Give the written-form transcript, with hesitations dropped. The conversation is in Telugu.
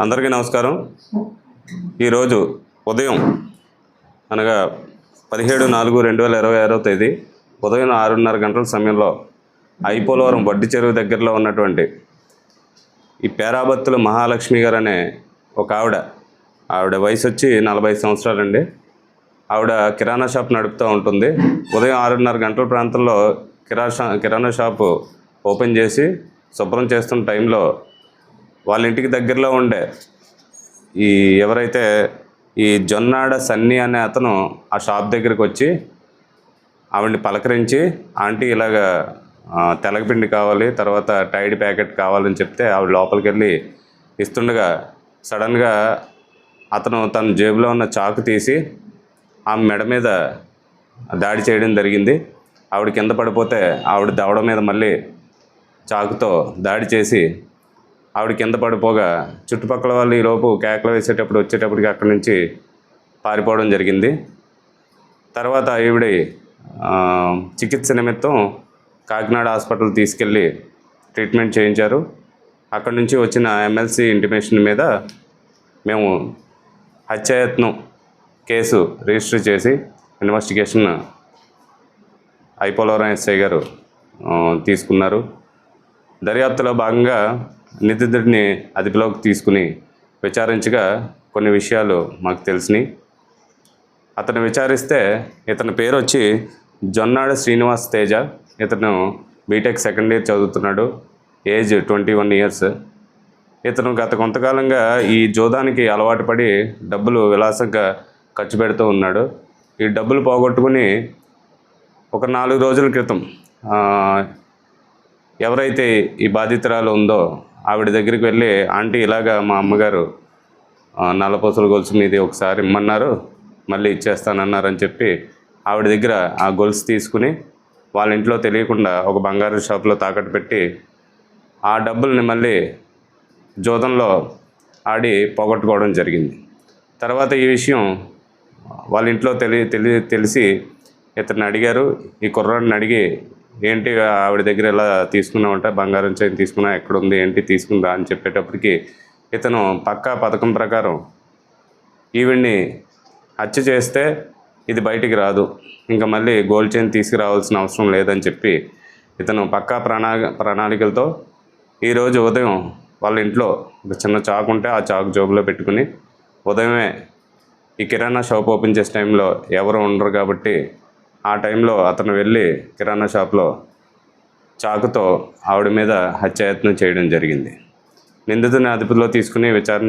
అందరికీ నమస్కారం. ఈరోజు ఉదయం అనగా 17/4/2026 ఉదయం 6:30 గంటల సమయంలో ఐపోలవరం వడ్డీ చెరువు దగ్గరలో ఉన్నటువంటి ఈ పేరాబత్తుల మహాలక్ష్మి గారు అనే ఒక ఆవిడ వయసు వచ్చి 45 సంవత్సరాలండి. ఆవిడ కిరాణా షాప్ నడుపుతూ ఉంటుంది. ఉదయం 6:30 గంటల ప్రాంతంలో కిరాణా షాపు ఓపెన్ చేసి శుభ్రం చేస్తున్న టైంలో వాళ్ళ ఇంటికి దగ్గరలో ఉండే ఎవరైతే ఈ జొన్నాడ సన్నీ అనే అతను ఆ షాప్ దగ్గరికి వచ్చి ఆవిడని పలకరించి, ఆంటీ ఇలాగా తెలగపిండి కావాలి, తర్వాత టైడ్ ప్యాకెట్ కావాలని చెప్తే ఆవిడ లోపలికి వెళ్ళి ఇస్తుండగా సడన్గా అతను తన జేబులో ఉన్న చాకు తీసి ఆమె మెడ మీద దాడి చేయడం జరిగింది. ఆవిడ కింద పడిపోతే ఆవిడ దవడ మీద మళ్ళీ చాకుతో దాడి చేసి ఆవిడ కింద పడిపోగా చుట్టుపక్కల వాళ్ళు ఈలోపు కేకలు వచ్చేటప్పటికి అక్కడి నుంచి పారిపోవడం జరిగింది. తర్వాత ఈవిడ చికిత్స నిమిత్తం కాకినాడ హాస్పిటల్ తీసుకెళ్ళి ట్రీట్మెంట్ చేయించారు. అక్కడి నుంచి వచ్చిన ఎమ్మెల్సీ ఇంటిమేషన్ మీద మేము హత్యాయత్నం కేసు రిజిస్టర్ చేసి ఇన్వెస్టిగేషన్ ఐపోలవరం ఎస్ఐ గారు తీసుకున్నారు. దర్యాప్తులో భాగంగా నిందితుడిని అదుపులోకి తీసుకుని విచారించగా కొన్ని విషయాలు మాకు తెలిసినాయి. అతను విచారిస్తే ఇతని పేరు వచ్చి జొన్నాడ శ్రీనివాస్ తేజ. ఇతను బీటెక్ సెకండ్ ఇయర్ చదువుతున్నాడు. Age 21 years. ఇతను గత కొంతకాలంగా ఈ జోదానికి అలవాటు పడి డబ్బులు విలాసంగా ఖర్చు పెడుతూ ఉన్నాడు. ఈ డబ్బులు పోగొట్టుకుని ఒక 4 రోజుల క్రితం ఎవరైతే ఈ బాధితురాలు ఉందో ఆవిడ దగ్గరికి వెళ్ళి, ఆంటీ ఇలాగా మా అమ్మగారు నల్లపూసల గొలుసు మీది ఒకసారి ఇమ్మన్నారు, మళ్ళీ ఇచ్చేస్తానన్నారని చెప్పి ఆవిడ దగ్గర ఆ గొలుసు తీసుకుని వాళ్ళ ఇంట్లో తెలియకుండా ఒక బంగారు షాప్లో తాకట్టు పెట్టి ఆ డబ్బుల్ని మళ్ళీ జోదంలో ఆడి పోగొట్టుకోవడం జరిగింది. తర్వాత ఈ విషయం వాళ్ళ ఇంట్లో తెలిసి ఇతన్ని అడిగారు. ఈ కుర్రాడిని అడిగి, ఏంటి ఆవిడ దగ్గర ఎలా తీసుకున్నామంటే, బంగారం చైన్ తీసుకున్నా, ఎక్కడుంది ఏంటి తీసుకుందా అని చెప్పేటప్పటికి ఇతను పక్కా పథకం ప్రకారం ఈవిడ్ని హత్య చేస్తే ఇది బయటికి రాదు, ఇంకా మళ్ళీ గోల్డ్ చైన్ తీసుకురావాల్సిన అవసరం లేదని చెప్పి ఇతను పక్కా ప్రణాళికలతో ఈరోజు ఉదయం వాళ్ళ ఇంట్లో ఒక చిన్న చాకు ఉంటే ఆ చాకు జోబులో పెట్టుకుని ఉదయమే ఈ కిరాణా షాప్ ఓపెన్ చేసే టైంలో ఎవరు ఉండరు కాబట్టి ఆ టైంలో అతను వెళ్ళి కిరాణా షాప్లో చాకుతో ఆవిడ మీద హత్యాయత్నం చేయడం జరిగింది. నిందితుని అదుపులో తీసుకుని విచారణ